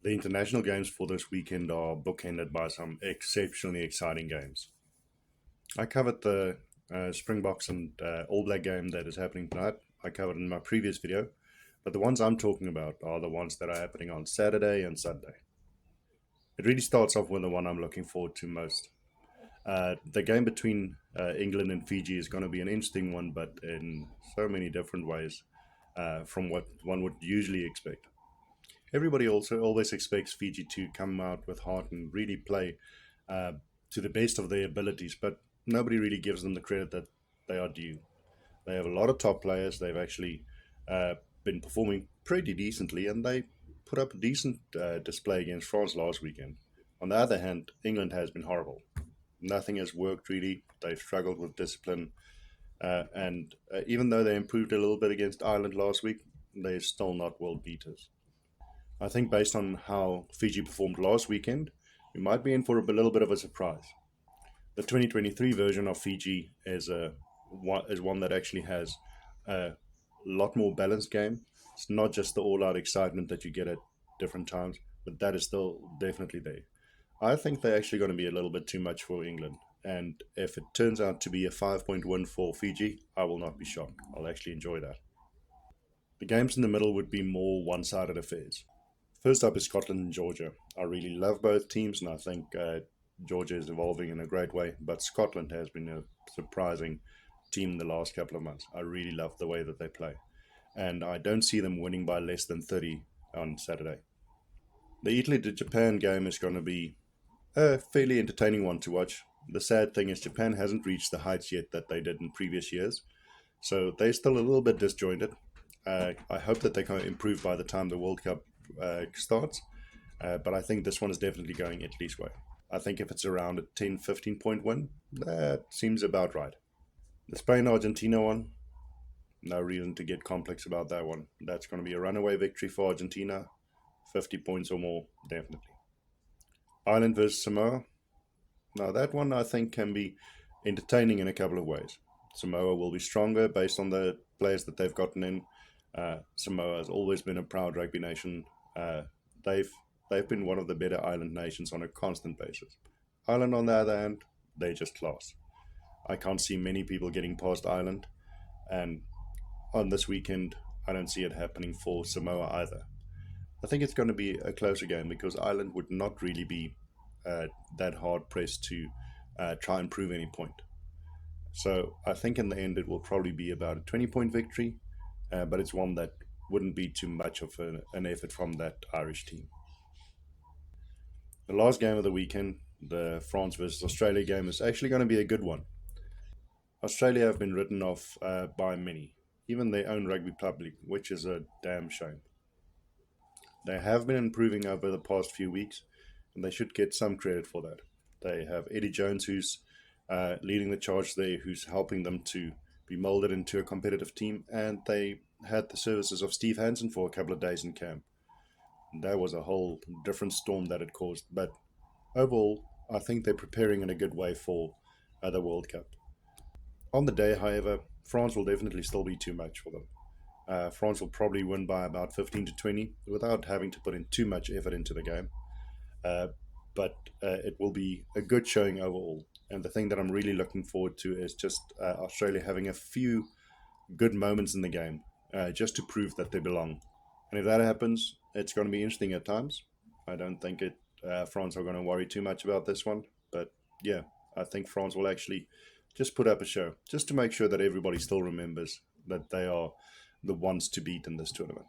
The international games for this weekend are bookended by some exceptionally exciting games. I covered the Springboks and All Black game that is happening tonight. I covered in my previous video, but the ones I'm talking about are the ones that are happening on Saturday and Sunday. It really starts off with the one I'm looking forward to most. The game between England and Fiji is going to be an interesting one, but in so many different ways from what one would usually expect. Everybody also always expects Fiji to come out with heart and really play uh, to the best of their abilities, but nobody really gives them the credit that they are due. They have a lot of top players. They've actually uh, been performing pretty decently, and they put up a decent display against France last weekend. On the other hand, England has been horrible. Nothing has worked really. They've struggled with discipline, and even though they improved a little bit against Ireland last week, they're still not world beaters. I think based on how Fiji performed last weekend, we might be in for a little bit of a surprise. The 2023 version of Fiji is one that actually has a lot more balanced game. It's not just the all-out excitement that you get at different times, but that is still definitely there. I think they're actually going to be a little bit too much for England, and if it turns out to be a 5-point win for Fiji, I will not be shocked. I'll actually enjoy that. The games in the middle would be more one-sided affairs. First up is Scotland and Georgia. I really love both teams, and I think Georgia is evolving in a great way, but Scotland has been a surprising team the last couple of months. I really love the way that they play, and I don't see them winning by less than 30 on Saturday. The Italy to Japan game is going to be a fairly entertaining one to watch. The sad thing is Japan hasn't reached the heights yet that they did in previous years, so they're still a little bit disjointed. I hope that they can improve by the time the World Cup starts, but I think this one is definitely going Italy's way. I think if it's around a 10-15 point win, that seems about right. The Spain Argentina one, no reason to get complex about that one. That's going to be a runaway victory for Argentina, 50 points or more, definitely. Ireland versus Samoa, now that one I think can be entertaining in a couple of ways. Samoa will be stronger based on the players that they've gotten in. Samoa has always been a proud rugby nation. They've been one of the better island nations on a constant basis. Ireland, on the other hand, they're just class. I can't see many people getting past Ireland, and on this weekend, I don't see it happening for Samoa either. I think it's going to be a closer game because Ireland would not really be that hard pressed to try and prove any point. So I think in the end it will probably be about a 20-point victory, but it's one that wouldn't be too much of an effort from that Irish team. The last game of the weekend, the France versus Australia game, is actually going to be a good one. Australia have been written off by many, even their own rugby public, which is a damn shame. They have been improving over the past few weeks, and they should get some credit for that. They have Eddie Jones, who's leading the charge there, who's helping them to be molded into a competitive team, and they had the services of Steve Hansen for a couple of days in camp. That was a whole different storm that it caused, but overall, I think they're preparing in a good way for the World Cup. On the day, however, France will definitely still be too much for them. France will probably win by about 15 to 20 without having to put in too much effort into the game. But it will be a good showing overall. And the thing that I'm really looking forward to is just Australia having a few good moments in the game just to prove that they belong. And if that happens, it's going to be interesting at times. I don't think France are going to worry too much about this one. But yeah, I think France will actually just put up a show just to make sure that everybody still remembers that they are the ones to beat in this tournament.